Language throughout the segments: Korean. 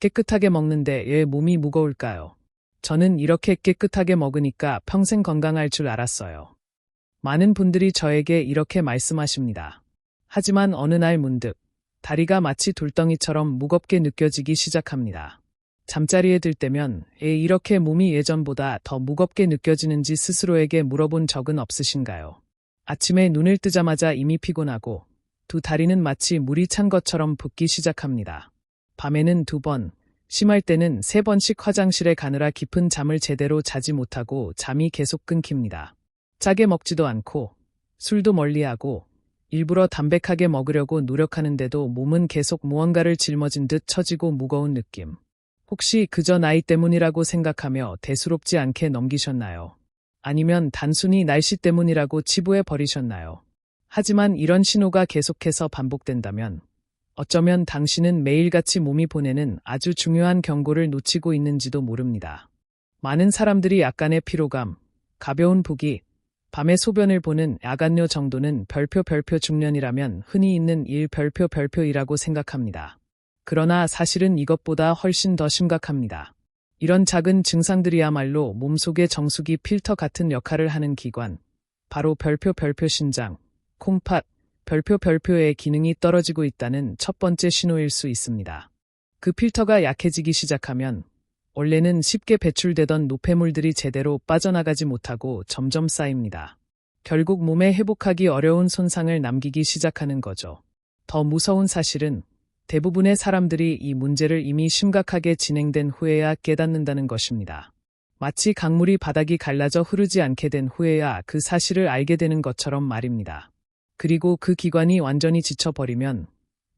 깨끗하게 먹는데 왜 몸이 무거울까요? 저는 이렇게 깨끗하게 먹으니까 평생 건강할 줄 알았어요. 많은 분들이 저에게 이렇게 말씀하십니다. 하지만 어느 날 문득 다리가 마치 돌덩이처럼 무겁게 느껴지기 시작합니다. 잠자리에 들 때면 왜 이렇게 몸이 예전보다 더 무겁게 느껴지는지 스스로에게 물어본 적은 없으신가요? 아침에 눈을 뜨자마자 이미 피곤하고 두 다리는 마치 물이 찬 것처럼 붓기 시작합니다. 밤에는 2번, 심할 때는 3번씩 화장실에 가느라 깊은 잠을 제대로 자지 못하고 잠이 계속 끊깁니다. 짜게 먹지도 않고 술도 멀리하고 일부러 담백하게 먹으려고 노력하는데도 몸은 계속 무언가를 짊어진 듯 처지고 무거운 느낌. 혹시 그저 나이 때문이라고 생각하며 대수롭지 않게 넘기셨나요? 아니면 단순히 날씨 때문이라고 치부해 버리셨나요? 하지만 이런 신호가 계속해서 반복된다면 어쩌면 당신은 매일같이 몸이 보내는 아주 중요한 경고를 놓치고 있는지도 모릅니다. 많은 사람들이 약간의 피로감, 가벼운 부기, 밤에 소변을 보는 야간뇨 정도는 별표 중년이라면 흔히 있는 별표이라고 생각합니다. 그러나 사실은 이것보다 훨씬 더 심각합니다. 이런 작은 증상들이야말로 몸속의 정수기 필터 같은 역할을 하는 기관, 바로 별표 신장, 콩팥, 별표의 기능이 떨어지고 있다는 첫 번째 신호일 수 있습니다. 그 필터가 약해지기 시작하면 원래는 쉽게 배출되던 노폐물들이 제대로 빠져나가지 못하고 점점 쌓입니다. 결국 몸에 회복하기 어려운 손상을 남기기 시작하는 거죠. 더 무서운 사실은 대부분의 사람들이 이 문제를 이미 심각하게 진행된 후에야 깨닫는다는 것입니다. 마치 강물이 바닥이 갈라져 흐르지 않게 된 후에야 그 사실을 알게 되는 것처럼 말입니다. 그리고 그 기관이 완전히 지쳐버리면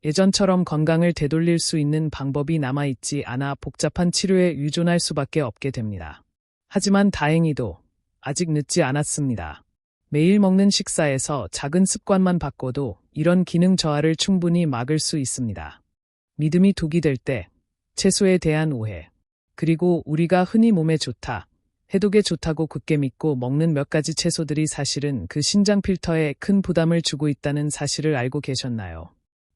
예전처럼 건강을 되돌릴 수 있는 방법이 남아있지 않아 복잡한 치료에 의존할 수밖에 없게 됩니다. 하지만 다행히도 아직 늦지 않았습니다. 매일 먹는 식사에서 작은 습관만 바꿔도 이런 기능 저하를 충분히 막을 수 있습니다. 믿음이 독이 될 때, 채소에 대한 오해, 그리고 우리가 흔히 몸에 좋다, 해독에 좋다고 굳게 믿고 먹는 몇 가지 채소들이 사실은 그 신장 필터에 큰 부담을 주고 있다는 사실을 알고 계셨나요?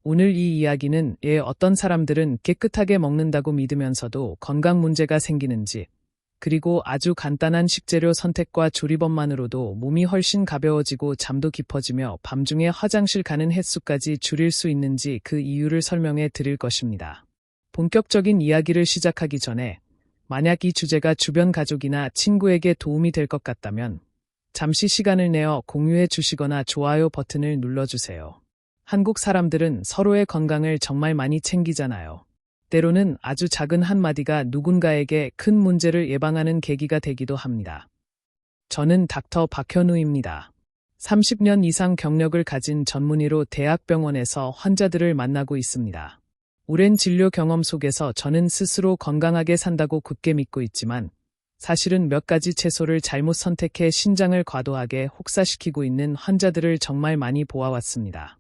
오늘 이 이야기는 왜 어떤 사람들은 깨끗하게 먹는다고 믿으면서도 건강 문제가 생기는지, 그리고 아주 간단한 식재료 선택과 조리법만으로도 몸이 훨씬 가벼워지고 잠도 깊어지며 밤중에 화장실 가는 횟수까지 줄일 수 있는지 그 이유를 설명해 드릴 것입니다. 본격적인 이야기를 시작하기 전에 만약 이 주제가 주변 가족이나 친구에게 도움이 될 것 같다면 잠시 시간을 내어 공유해 주시거나 좋아요 버튼을 눌러주세요. 한국 사람들은 서로의 건강을 정말 많이 챙기잖아요. 때로는 아주 작은 한마디가 누군가에게 큰 문제를 예방하는 계기가 되기도 합니다. 저는 닥터 박현우입니다. 30년 이상 경력을 가진 전문의로 대학병원에서 환자들을 만나고 있습니다. 오랜 진료 경험 속에서 저는 스스로 건강하게 산다고 굳게 믿고 있지만 사실은 몇 가지 채소를 잘못 선택해 신장을 과도하게 혹사시키고 있는 환자들을 정말 많이 보아왔습니다.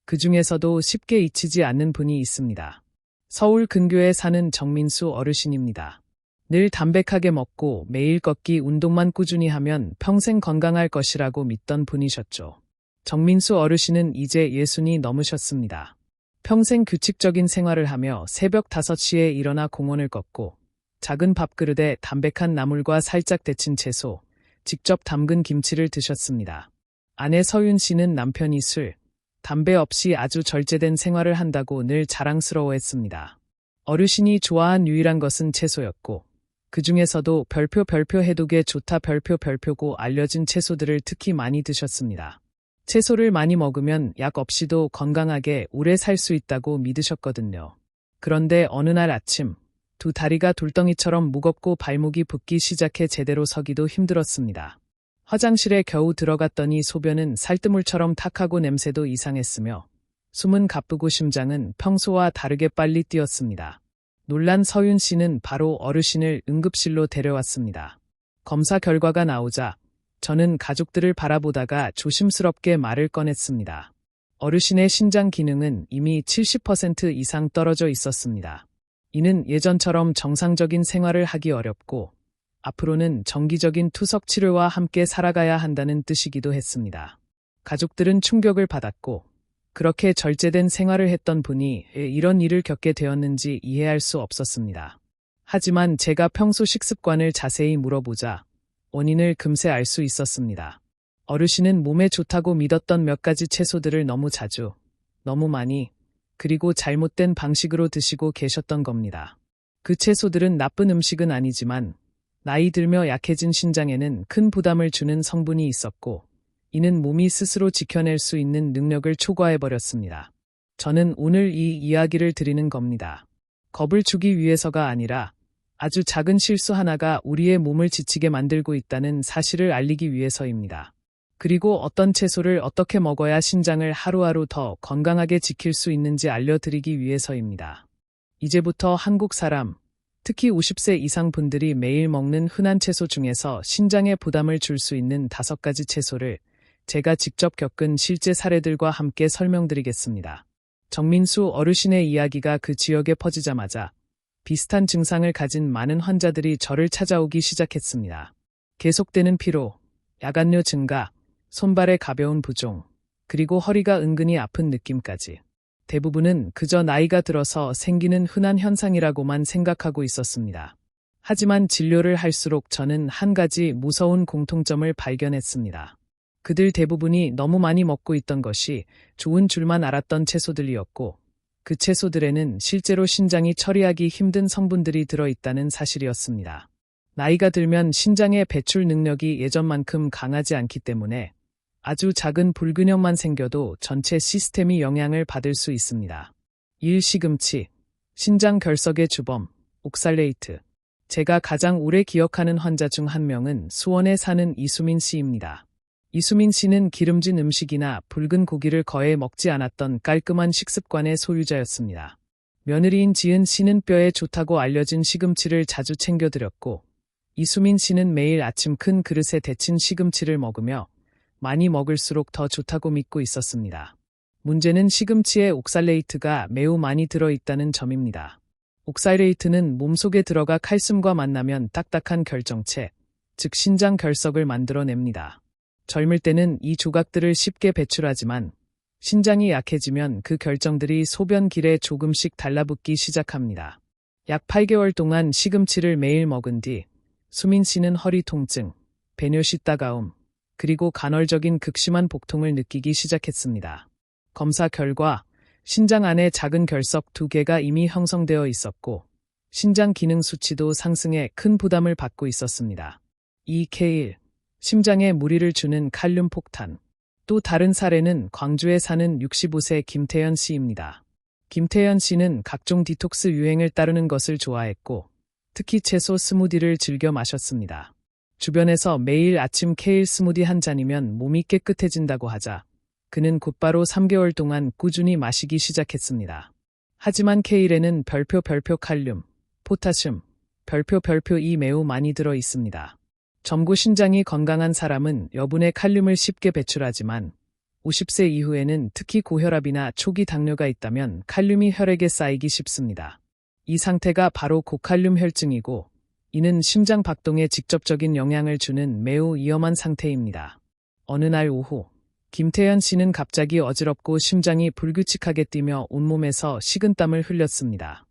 그 중에서도 쉽게 잊히지 않는 분이 있습니다. 서울 근교에 사는 정민수 어르신입니다. 늘 담백하게 먹고 매일 걷기 운동만 꾸준히 하면 평생 건강할 것이라고 믿던 분이셨죠. 정민수 어르신은 이제 60이 넘으셨습니다. 평생 규칙적인 생활을 하며 새벽 5시에 일어나 공원을 걷고 작은 밥그릇에 담백한 나물과 살짝 데친 채소, 직접 담근 김치를 드셨습니다. 아내 서윤 씨는 남편이 술, 담배 없이 아주 절제된 생활을 한다고 늘 자랑스러워했습니다. 어르신이 좋아한 유일한 것은 채소였고 그 중에서도 별표 해독에 좋다 별표고 알려진 채소들을 특히 많이 드셨습니다. 채소를 많이 먹으면 약 없이도 건강하게 오래 살 수 있다고 믿으셨거든요. 그런데 어느 날 아침 두 다리가 돌덩이처럼 무겁고 발목이 붓기 시작해 제대로 서기도 힘들었습니다. 화장실에 겨우 들어갔더니 소변은 살뜨물처럼 탁하고 냄새도 이상했으며 숨은 가쁘고 심장은 평소와 다르게 빨리 뛰었습니다. 놀란 서윤 씨는 바로 어르신을 응급실로 데려왔습니다. 검사 결과가 나오자 저는 가족들을 바라보다가 조심스럽게 말을 꺼냈습니다. 어르신의 신장 기능은 이미 70% 이상 떨어져 있었습니다. 이는 예전처럼 정상적인 생활을 하기 어렵고 앞으로는 정기적인 투석 치료와 함께 살아가야 한다는 뜻이기도 했습니다. 가족들은 충격을 받았고 그렇게 절제된 생활을 했던 분이 왜 이런 일을 겪게 되었는지 이해할 수 없었습니다. 하지만 제가 평소 식습관을 자세히 물어보자 원인을 금세 알 수 있었습니다. 어르신은 몸에 좋다고 믿었던 몇 가지 채소들을 너무 자주, 너무 많이, 그리고 잘못된 방식으로 드시고 계셨던 겁니다. 그 채소들은 나쁜 음식은 아니지만 나이 들며 약해진 신장에는 큰 부담을 주는 성분이 있었고 이는 몸이 스스로 지켜낼 수 있는 능력을 초과해버렸습니다. 저는 오늘 이 이야기를 드리는 겁니다. 겁을 주기 위해서가 아니라 아주 작은 실수 하나가 우리의 몸을 지치게 만들고 있다는 사실을 알리기 위해서입니다. 그리고 어떤 채소를 어떻게 먹어야 신장을 하루하루 더 건강하게 지킬 수 있는지 알려드리기 위해서입니다. 이제부터 한국 사람, 특히 50세 이상 분들이 매일 먹는 흔한 채소 중에서 신장에 부담을 줄 수 있는 5가지 채소를 제가 직접 겪은 실제 사례들과 함께 설명드리겠습니다. 정민수 어르신의 이야기가 그 지역에 퍼지자마자 비슷한 증상을 가진 많은 환자들이 저를 찾아오기 시작했습니다. 계속되는 피로, 야간뇨 증가, 손발의 가벼운 부종, 그리고 허리가 은근히 아픈 느낌까지. 대부분은 그저 나이가 들어서 생기는 흔한 현상이라고만 생각하고 있었습니다. 하지만 진료를 할수록 저는 한 가지 무서운 공통점을 발견했습니다. 그들 대부분이 너무 많이 먹고 있던 것이 좋은 줄만 알았던 채소들이었고 그 채소들에는 실제로 신장이 처리하기 힘든 성분들이 들어있다는 사실이었습니다. 나이가 들면 신장의 배출 능력이 예전만큼 강하지 않기 때문에 아주 작은 불균형만 생겨도 전체 시스템이 영향을 받을 수 있습니다. 1. 시금치, 신장 결석의 주범, 옥살레이트. 제가 가장 오래 기억하는 환자 중 한 명은 수원에 사는 이수민 씨입니다. 이수민 씨는 기름진 음식이나 붉은 고기를 거의 먹지 않았던 깔끔한 식습관의 소유자였습니다. 며느리인 지은 씨는 뼈에 좋다고 알려진 시금치를 자주 챙겨드렸고 이수민 씨는 매일 아침 큰 그릇에 데친 시금치를 먹으며 많이 먹을수록 더 좋다고 믿고 있었습니다. 문제는 시금치에 옥살레이트가 매우 많이 들어있다는 점입니다. 옥살레이트는 몸속에 들어가 칼슘과 만나면 딱딱한 결정체, 즉 신장 결석을 만들어냅니다. 젊을 때는 이 조각들을 쉽게 배출하지만 신장이 약해지면 그 결정들이 소변길에 조금씩 달라붙기 시작합니다. 약 8개월 동안 시금치를 매일 먹은 뒤 수민 씨는 허리 통증, 배뇨시 따가움, 그리고 간헐적인 극심한 복통을 느끼기 시작했습니다. 검사 결과 신장 안에 작은 결석 2개가 이미 형성되어 있었고 신장 기능 수치도 상승해 큰 부담을 받고 있었습니다. 2K1 심장에 무리를 주는 칼륨 폭탄. 또 다른 사례는 광주에 사는 65세 김태연 씨입니다. 김태연 씨는 각종 디톡스 유행을 따르는 것을 좋아했고 특히 채소 스무디를 즐겨 마셨습니다. 주변에서 매일 아침 케일 스무디 한 잔이면 몸이 깨끗해진다고 하자 그는 곧바로 3개월 동안 꾸준히 마시기 시작했습니다. 하지만 케일에는 별표 칼륨, 포타슘, 별표 매우 많이 들어 있습니다. 젊고 신장이 건강한 사람은 여분의 칼륨을 쉽게 배출하지만 50세 이후에는 특히 고혈압이나 초기 당뇨가 있다면 칼륨이 혈액에 쌓이기 쉽습니다. 이 상태가 바로 고칼륨 혈증이고 이는 심장 박동에 직접적인 영향을 주는 매우 위험한 상태입니다. 어느 날 오후, 김태연 씨는 갑자기 어지럽고 심장이 불규칙하게 뛰며 온몸에서 식은땀을 흘렸습니다.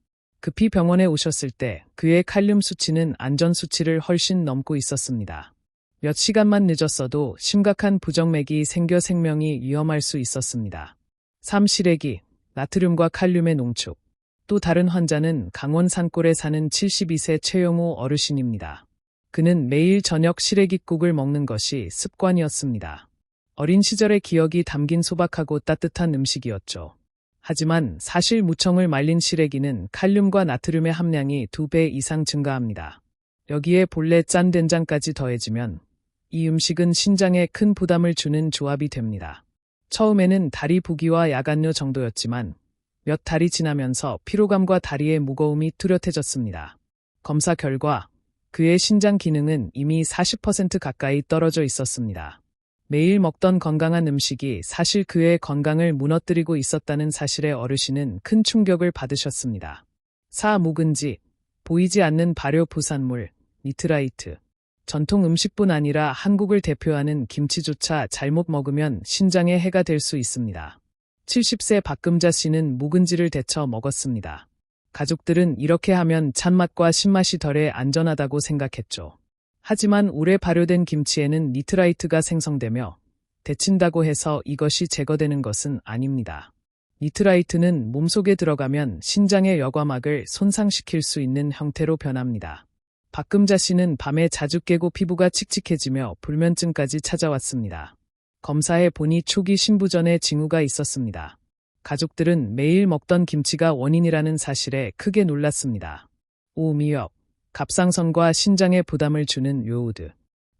급히 병원에 오셨을 때 그의 칼륨 수치는 안전 수치를 훨씬 넘고 있었습니다. 몇 시간만 늦었어도 심각한 부정맥이 생겨 생명이 위험할 수 있었습니다. 3. 시래기, 나트륨과 칼륨의 농축. 또 다른 환자는 강원 산골에 사는 72세 최영호 어르신입니다. 그는 매일 저녁 시래기국을 먹는 것이 습관이었습니다. 어린 시절의 기억이 담긴 소박하고 따뜻한 음식이었죠. 하지만 사실 무청을 말린 시래기는 칼륨과 나트륨의 함량이 2배 이상 증가합니다. 여기에 본래 짠 된장까지 더해지면 이 음식은 신장에 큰 부담을 주는 조합이 됩니다. 처음에는 다리 부기와 야간뇨 정도였지만 몇 달이 지나면서 피로감과 다리의 무거움이 뚜렷해졌습니다. 검사 결과 그의 신장 기능은 이미 40% 가까이 떨어져 있었습니다. 매일 먹던 건강한 음식이 사실 그의 건강을 무너뜨리고 있었다는 사실에 어르신은 큰 충격을 받으셨습니다. 4. 묵은지, 보이지 않는 발효 부산물, 니트라이트. 전통 음식뿐 아니라 한국을 대표하는 김치조차 잘못 먹으면 신장에 해가 될 수 있습니다. 70세 박금자 씨는 묵은지를 데쳐 먹었습니다. 가족들은 이렇게 하면 찬맛과 신맛이 덜해 안전하다고 생각했죠. 하지만 오래 발효된 김치에는 니트라이트가 생성되며 데친다고 해서 이것이 제거되는 것은 아닙니다. 니트라이트는 몸속에 들어가면 신장의 여과막을 손상시킬 수 있는 형태로 변합니다. 박금자 씨는 밤에 자주 깨고 피부가 칙칙해지며 불면증까지 찾아왔습니다. 검사해 보니 초기 신부전에 징후가 있었습니다. 가족들은 매일 먹던 김치가 원인이라는 사실에 크게 놀랐습니다. 미역, 갑상선과 신장에 부담을 주는 요오드.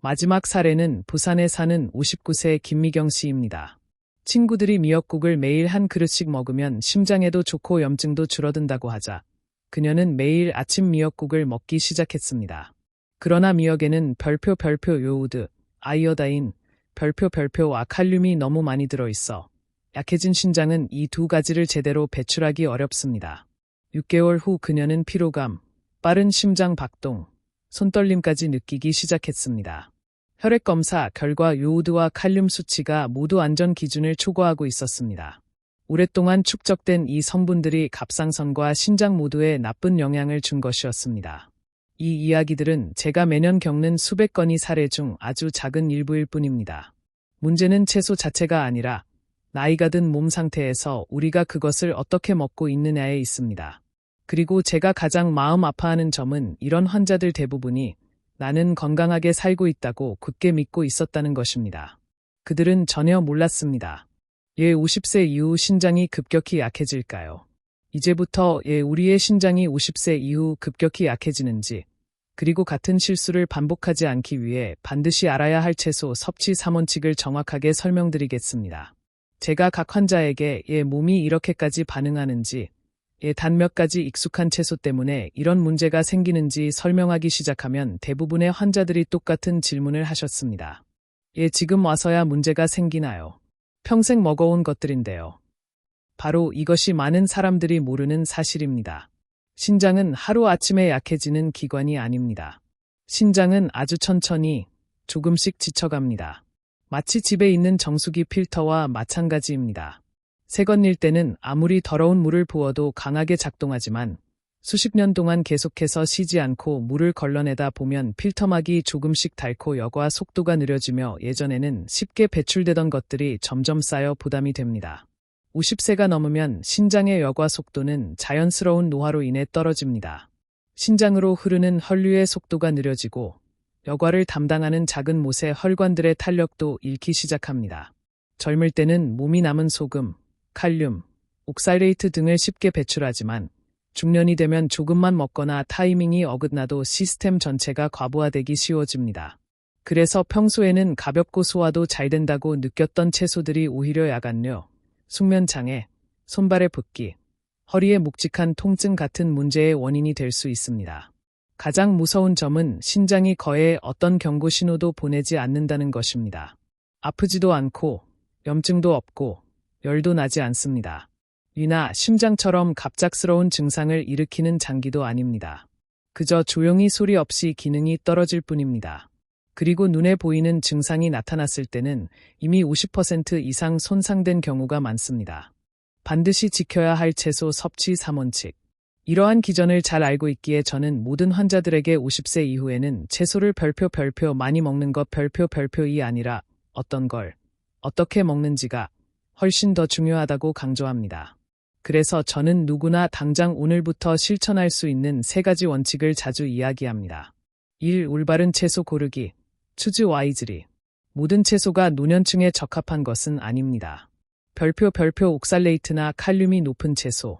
마지막 사례는 부산에 사는 59세 김미경 씨입니다. 친구들이 미역국을 매일 한 그릇씩 먹으면 심장에도 좋고 염증도 줄어든다고 하자 그녀는 매일 아침 미역국을 먹기 시작했습니다. 그러나 미역에는 별표 요오드, 아이오다인, 별표와 칼륨이 너무 많이 들어있어 약해진 신장은 이 두 가지를 제대로 배출하기 어렵습니다. 6개월 후 그녀는 피로감, 빠른 심장 박동, 손떨림까지 느끼기 시작했습니다. 혈액검사 결과 요오드와 칼륨 수치가 모두 안전 기준을 초과하고 있었습니다. 오랫동안 축적된 이 성분들이 갑상선과 신장 모두에 나쁜 영향을 준 것이었습니다. 이 이야기들은 제가 매년 겪는 수백 건의 사례 중 아주 작은 일부일 뿐입니다. 문제는 채소 자체가 아니라 나이가 든 몸 상태에서 우리가 그것을 어떻게 먹고 있느냐에 있습니다. 그리고 제가 가장 마음 아파하는 점은 이런 환자들 대부분이 나는 건강하게 살고 있다고 굳게 믿고 있었다는 것입니다. 그들은 전혀 몰랐습니다. 50세 이후 신장이 급격히 약해질까요? 이제부터 우리의 신장이 50세 이후 급격히 약해지는지, 그리고 같은 실수를 반복하지 않기 위해 반드시 알아야 할 채소 섭취 3원칙을 정확하게 설명드리겠습니다. 제가 각 환자에게 몸이 이렇게까지 반응하는지, 단 몇 가지 익숙한 채소 때문에 이런 문제가 생기는지 설명하기 시작하면 대부분의 환자들이 똑같은 질문을 하셨습니다. 지금 와서야 문제가 생기나요? 평생 먹어온 것들인데요. 바로 이것이 많은 사람들이 모르는 사실입니다. 신장은 하루아침에 약해지는 기관이 아닙니다. 신장은 아주 천천히 조금씩 지쳐갑니다. 마치 집에 있는 정수기 필터와 마찬가지입니다. 새건일 때는 아무리 더러운 물을 부어도 강하게 작동하지만 수십 년 동안 계속해서 쉬지 않고 물을 걸러내다 보면 필터막이 조금씩 닳고 여과 속도가 느려지며 예전에는 쉽게 배출되던 것들이 점점 쌓여 부담이 됩니다. 50세가 넘으면 신장의 여과 속도는 자연스러운 노화로 인해 떨어집니다. 신장으로 흐르는 혈류의 속도가 느려지고 여과를 담당하는 작은 못의 혈관들의 탄력도 잃기 시작합니다. 젊을 때는 몸이 남은 소금, 칼륨, 옥살레이트 등을 쉽게 배출하지만 중년이 되면 조금만 먹거나 타이밍이 어긋나도 시스템 전체가 과부하되기 쉬워집니다. 그래서 평소에는 가볍고 소화도 잘 된다고 느꼈던 채소들이 오히려 야간뇨, 숙면장애, 손발의 붓기, 허리의 묵직한 통증 같은 문제의 원인이 될 수 있습니다. 가장 무서운 점은 신장이 거의 어떤 경고 신호도 보내지 않는다는 것입니다. 아프지도 않고 염증도 없고 열도 나지 않습니다. 위나 심장처럼 갑작스러운 증상을 일으키는 장기도 아닙니다. 그저 조용히 소리 없이 기능이 떨어질 뿐입니다. 그리고 눈에 보이는 증상이 나타났을 때는 이미 50% 이상 손상된 경우가 많습니다. 반드시 지켜야 할 채소 섭취 3원칙. 이러한 기전을 잘 알고 있기에 저는 모든 환자들에게 50세 이후에는 채소를 별표 많이 먹는 것 별표이 아니라 어떤 걸 어떻게 먹는지가 훨씬 더 중요하다고 강조합니다. 그래서 저는 누구나 당장 오늘부터 실천할 수 있는 3가지 원칙을 자주 이야기합니다. 1. 올바른 채소 고르기. 추즈 와이즈리. 모든 채소가 노년층에 적합한 것은 아닙니다. 별표 옥살레이트나 칼륨이 높은 채소,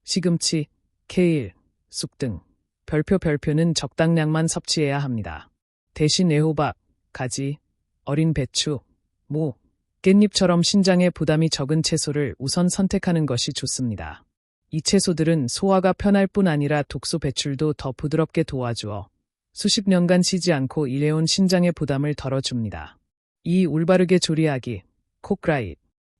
시금치, 케일, 쑥 등 별표는 적당량만 섭취해야 합니다. 대신 애호박, 가지, 어린 배추, 무, 깻잎처럼 신장에 부담이 적은 채소를 우선 선택하는 것이 좋습니다. 이 채소들은 소화가 편할 뿐 아니라 독소 배출도 더 부드럽게 도와주어 수십 년간 쉬지 않고 일해온 신장의 부담을 덜어줍니다. 2. 올바르게 조리하기. 콕라잇.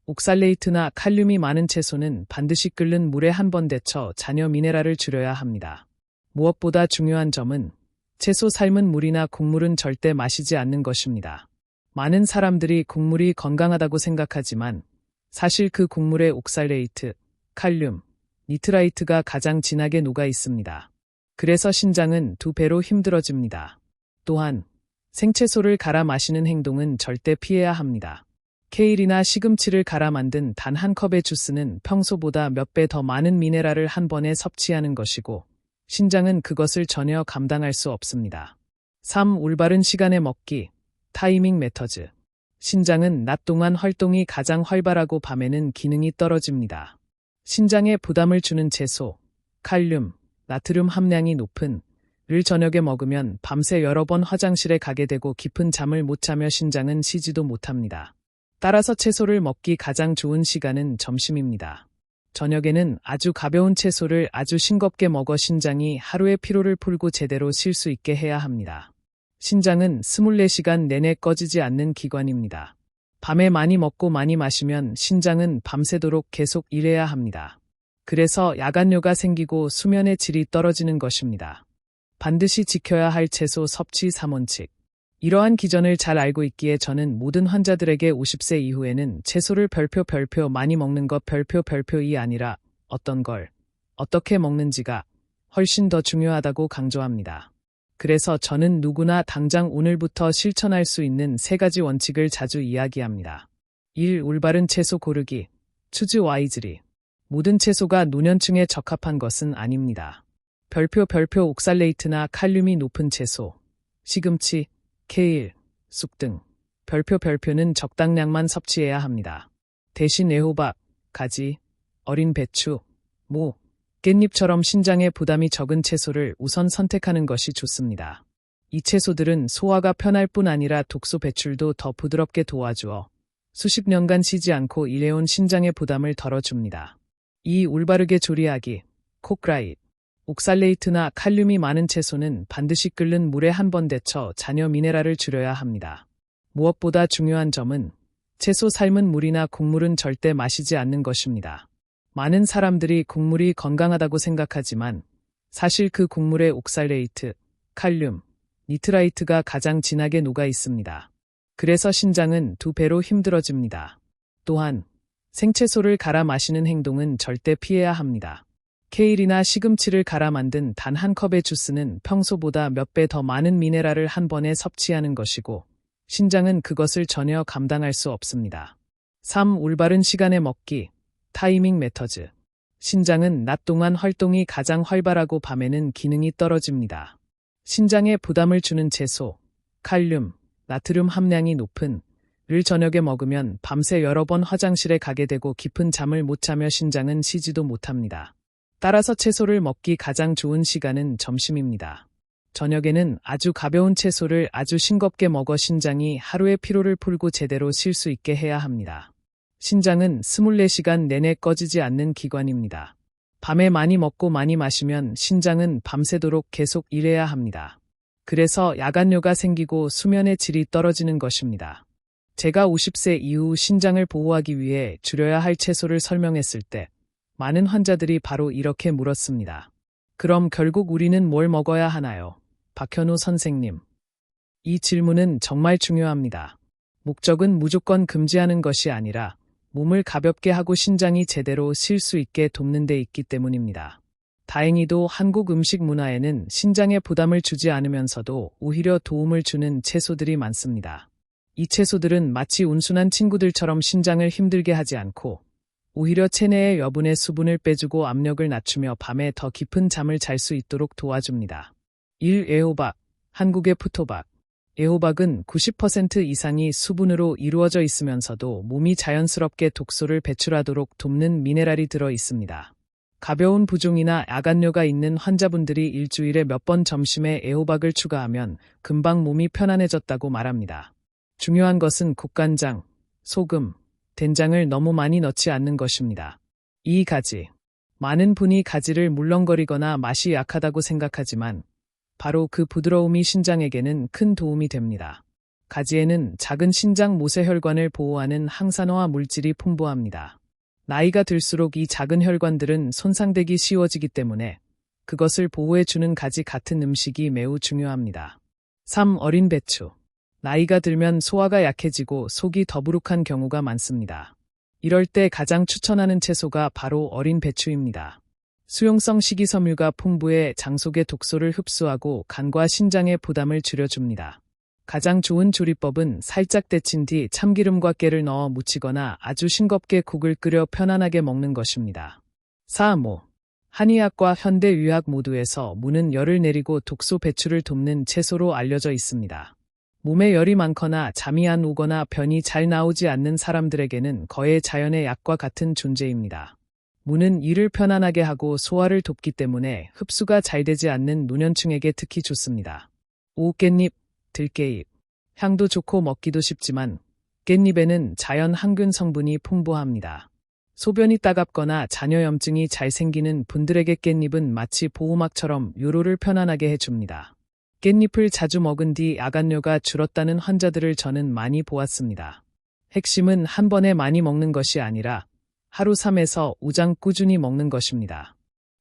옥살레이트나 칼륨이 많은 채소는 반드시 끓는 물에 한 번 데쳐 잔여 미네랄을 줄여야 합니다. 무엇보다 중요한 점은 채소 삶은 물이나 국물은 절대 마시지 않는 것입니다. 많은 사람들이 국물이 건강하다고 생각하지만 사실 그 곡물의 옥살레이트, 칼륨, 니트라이트가 가장 진하게 녹아 있습니다. 그래서 신장은 2배로 힘들어집니다. 또한 생채소를 갈아 마시는 행동은 절대 피해야 합니다. 케일이나 시금치를 갈아 만든 단 한 컵의 주스는 평소보다 몇 배 더 많은 미네랄을 한 번에 섭취하는 것이고 신장은 그것을 전혀 감당할 수 없습니다. 3. 올바른 시간에 먹기. 타이밍 메터즈. 신장은 낮 동안 활동이 가장 활발하고 밤에는 기능이 떨어집니다. 신장에 부담을 주는 채소, 칼륨, 나트륨 함량이 높은 를 저녁에 먹으면 밤새 여러 번 화장실에 가게 되고 깊은 잠을 못 자며 신장은 쉬지도 못합니다. 따라서 채소를 먹기 가장 좋은 시간은 점심입니다. 저녁에는 아주 가벼운 채소를 아주 싱겁게 먹어 신장이 하루의 피로를 풀고 제대로 쉴 수 있게 해야 합니다. 신장은 24시간 내내 꺼지지 않는 기관입니다. 밤에 많이 먹고 많이 마시면 신장은 밤새도록 계속 일해야 합니다. 그래서 야간뇨가 생기고 수면의 질이 떨어지는 것입니다. 반드시 지켜야 할 채소 섭취 3원칙. 이러한 기전을 잘 알고 있기에 저는 모든 환자들에게 50세 이후에는 채소를 별표 많이 먹는 것 별표이 아니라 어떤 걸, 어떻게 먹는지가 훨씬 더 중요하다고 강조합니다. 그래서 저는 누구나 당장 오늘부터 실천할 수 있는 3가지 원칙을 자주 이야기합니다. 1. 올바른 채소 고르기. 추즈 와이즈리. 모든 채소가 노년층에 적합한 것은 아닙니다. 별표 옥살레이트나 칼륨이 높은 채소, 시금치, 케일, 쑥 등 별표는 적당량만 섭취해야 합니다. 대신 애호박, 가지, 어린 배추, 무, 깻잎처럼 신장에 부담이 적은 채소를 우선 선택하는 것이 좋습니다. 이 채소들은 소화가 편할 뿐 아니라 독소 배출도 더 부드럽게 도와주어 수십 년간 쉬지 않고 일해온 신장의 부담을 덜어줍니다. 2. 올바르게 조리하기. 콕라잇. 옥살레이트나 칼륨이 많은 채소는 반드시 끓는 물에 한 번 데쳐 잔여 미네랄을 줄여야 합니다. 무엇보다 중요한 점은 채소 삶은 물이나 곡물은 절대 마시지 않는 것입니다. 많은 사람들이 곡물이 건강하다고 생각하지만 사실 그 곡물의 옥살레이트, 칼륨, 니트라이트가 가장 진하게 녹아 있습니다. 그래서 신장은 2배로 힘들어집니다. 또한 생채소를 갈아 마시는 행동은 절대 피해야 합니다. 케일이나 시금치를 갈아 만든 단 한 컵의 주스는 평소보다 몇 배 더 많은 미네랄을 한 번에 섭취하는 것이고 신장은 그것을 전혀 감당할 수 없습니다. 3. 올바른 시간에 먹기. 타이밍 메터즈. 신장은 낮 동안 활동이 가장 활발하고 밤에는 기능이 떨어집니다. 신장에 부담을 주는 채소, 칼륨, 나트륨 함량이 높은 를 저녁에 먹으면 밤새 여러 번 화장실에 가게 되고 깊은 잠을 못 자며 신장은 쉬지도 못합니다. 따라서 채소를 먹기 가장 좋은 시간은 점심입니다. 저녁에는 아주 가벼운 채소를 아주 싱겁게 먹어 신장이 하루의 피로를 풀고 제대로 쉴 수 있게 해야 합니다. 신장은 24시간 내내 꺼지지 않는 기관입니다. 밤에 많이 먹고 많이 마시면 신장은 밤새도록 계속 일해야 합니다. 그래서 야간뇨가 생기고 수면의 질이 떨어지는 것입니다. 제가 50세 이후 신장을 보호하기 위해 줄여야 할 채소를 설명했을 때 많은 환자들이 바로 이렇게 물었습니다. 그럼 결국 우리는 뭘 먹어야 하나요? 박현우 선생님. 이 질문은 정말 중요합니다. 목적은 무조건 금지하는 것이 아니라 몸을 가볍게 하고 신장이 제대로 쉴 수 있게 돕는 데 있기 때문입니다. 다행히도 한국 음식 문화에는 신장에 부담을 주지 않으면서도 오히려 도움을 주는 채소들이 많습니다. 이 채소들은 마치 온순한 친구들처럼 신장을 힘들게 하지 않고 오히려 체내의 여분의 수분을 빼주고 압력을 낮추며 밤에 더 깊은 잠을 잘 수 있도록 도와줍니다. 1. 애호박. 한국의 푸토박. 애호박은 90% 이상이 수분으로 이루어져 있으면서도 몸이 자연스럽게 독소를 배출하도록 돕는 미네랄이 들어 있습니다. 가벼운 부종이나 야간뇨가 있는 환자분들이 일주일에 몇 번 점심에 애호박을 추가하면 금방 몸이 편안해졌다고 말합니다. 중요한 것은 국간장, 소금, 된장을 너무 많이 넣지 않는 것입니다. 2. 가지. 많은 분이 가지를 물렁거리거나 맛이 약하다고 생각하지만 바로 그 부드러움이 신장에게는 큰 도움이 됩니다. 가지에는 작은 신장 모세혈관을 보호하는 항산화와 물질이 풍부합니다. 나이가 들수록 이 작은 혈관들은 손상되기 쉬워지기 때문에 그것을 보호해주는 가지 같은 음식이 매우 중요합니다. 3. 어린 배추. 나이가 들면 소화가 약해지고 속이 더부룩한 경우가 많습니다. 이럴 때 가장 추천하는 채소가 바로 어린 배추입니다. 수용성 식이섬유가 풍부해 장 속의 독소를 흡수하고 간과 신장의 부담을 줄여줍니다. 가장 좋은 조리법은 살짝 데친 뒤 참기름과 깨를 넣어 무치거나 아주 싱겁게 국을 끓여 편안하게 먹는 것입니다. 4모. 한의학과 현대의학 모두에서 무는 열을 내리고 독소 배출을 돕는 채소로 알려져 있습니다. 몸에 열이 많거나 잠이 안 오거나 변이 잘 나오지 않는 사람들에게는 거의 자연의 약과 같은 존재입니다. 무는 이를 편안하게 하고 소화를 돕기 때문에 흡수가 잘 되지 않는 노년층에게 특히 좋습니다. 5. 깻잎, 들깨잎. 향도 좋고 먹기도 쉽지만 깻잎에는 자연 항균 성분이 풍부합니다. 소변이 따갑거나 잔여염증이 잘 생기는 분들에게 깻잎은 마치 보호막처럼 요로를 편안하게 해줍니다. 깻잎을 자주 먹은 뒤 야간뇨가 줄었다는 환자들을 저는 많이 보았습니다. 핵심은 한 번에 많이 먹는 것이 아니라 하루 3에서 5장 꾸준히 먹는 것입니다.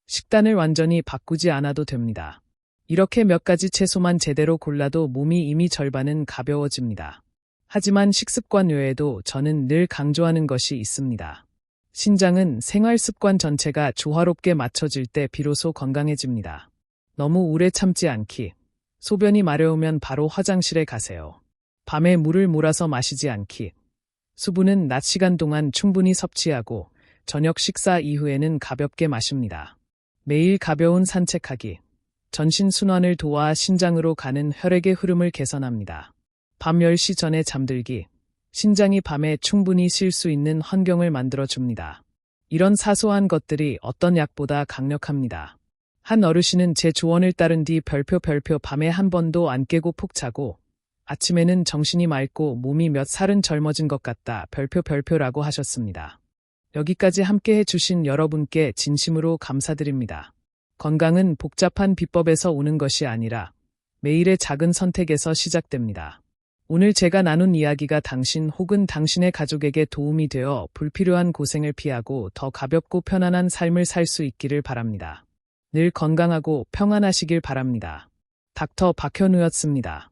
식단을 완전히 바꾸지 않아도 됩니다. 이렇게 몇 가지 채소만 제대로 골라도 몸이 이미 절반은 가벼워집니다. 하지만 식습관 외에도 저는 늘 강조하는 것이 있습니다. 신장은 생활 습관 전체가 조화롭게 맞춰질 때 비로소 건강해집니다. 너무 오래 참지 않기. 소변이 마려우면 바로 화장실에 가세요. 밤에 물을 몰아서 마시지 않기. 수분은 낮 시간 동안 충분히 섭취하고 저녁 식사 이후에는 가볍게 마십니다. 매일 가벼운 산책하기. 전신 순환을 도와 신장으로 가는 혈액의 흐름을 개선합니다. 밤 10시 전에 잠들기. 신장이 밤에 충분히 쉴 수 있는 환경을 만들어줍니다. 이런 사소한 것들이 어떤 약보다 강력합니다. 한 어르신은 제 조언을 따른 뒤 별표 밤에 한 번도 안 깨고 푹 자고 아침에는 정신이 맑고 몸이 몇 살은 젊어진 것 같다 별표라고 하셨습니다. 여기까지 함께 해주신 여러분께 진심으로 감사드립니다. 건강은 복잡한 비법에서 오는 것이 아니라 매일의 작은 선택에서 시작됩니다. 오늘 제가 나눈 이야기가 당신 혹은 당신의 가족에게 도움이 되어 불필요한 고생을 피하고 더 가볍고 편안한 삶을 살 수 있기를 바랍니다. 늘 건강하고 평안하시길 바랍니다. 닥터 박현우였습니다.